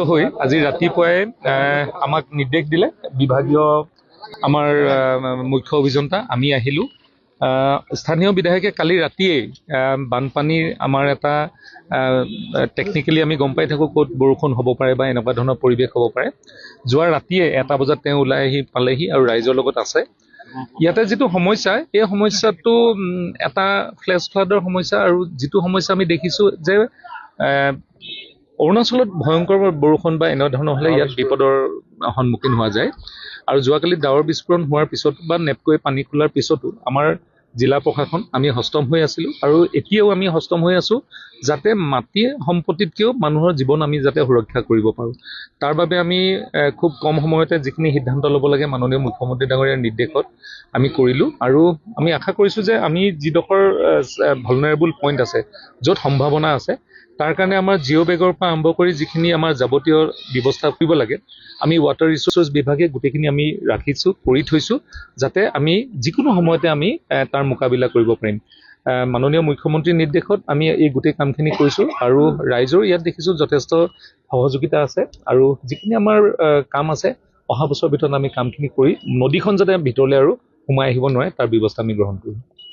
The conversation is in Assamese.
হৈ আজি ৰাতিপুৱাই আমাক নিৰ্দেশ দিলে বিভাগীয় আমাৰ মুখ্য অভিযন্তা আমি আহিলোঁ। স্থানীয় বিধায়কে কালি ৰাতিয়েই বানপানীৰ আমাৰ এটা টেকনিকেলি আমি গম পাই থাকোঁ ক'ত বৰষুণ হ'ব পাৰে বা এনেকুৱা ধৰণৰ পৰিৱেশ হ'ব পাৰে। যোৱা ৰাতিয়ে 1টা বজাত তেওঁ ওলাই আহি পালেহি আৰু ৰাইজৰ লগত আছে। ইয়াতে যিটো সমস্যা এই সমস্যাটো এটা ফ্লেছ ফ্লাডৰ সমস্যা আৰু যিটো সমস্যা আমি দেখিছোঁ যে অৰুণাচলত ভয়ংকৰ বৰষুণ বা এনেধৰণৰ হ'লে ইয়াত বিপদৰ সন্মুখীন হোৱা যায়। আৰু যোৱাকালি ডাৱৰ বিস্ফোৰণ হোৱাৰ পিছত বা নেপকৈ পানী খোলাৰ পিছতো আমাৰ জিলা প্ৰশাসন আমি হস্তম হৈ আছিলোঁ আৰু এতিয়াও আমি হস্তম হৈ আছোঁ যাতে মাটি সম্পত্তিতকৈও মানুহৰ জীৱন আমি যাতে সুৰক্ষা কৰিব পাৰোঁ। তাৰ বাবে আমি খুব কম সময়তে যিখিনি সিদ্ধান্ত ল'ব লাগে মাননীয় মুখ্যমন্ত্ৰী ডাঙৰীয়াৰ নিৰ্দেশত আমি কৰিলোঁ আৰু আমি আশা কৰিছোঁ যে আমি যিডোখৰ ভালনাৰেবল পইণ্ট আছে য'ত সম্ভাৱনা আছে তাৰ কাৰণে আমাৰ জিঅ' বেগৰ পৰা আৰম্ভ কৰি যিখিনি আমাৰ যাৱতীয় ব্যৱস্থা কৰিব লাগে আমি ৱাটাৰ ৰিচোৰ্চেছ বিভাগে গোটেইখিনি আমি ৰাখিছোঁ কৰি থৈছোঁ যাতে আমি যিকোনো সময়তে আমি তাৰ মোকাবিলা কৰিব পাৰিম। মাননীয় মুখ্যমন্ত্ৰীৰ নিৰ্দেশত আমি এই গোটেই কামখিনি কৰিছোঁ আৰু ৰাইজৰ ইয়াত দেখিছোঁ যথেষ্ট সহযোগিতা আছে আৰু যিখিনি আমাৰ কাম আছে অহা বছৰৰ ভিতৰত আমি কামখিনি কৰি নদীখন যাতে ভিতৰলৈ আৰু সোমাই আহিব নোৱাৰে তাৰ ব্যৱস্থা আমি গ্ৰহণ কৰিম।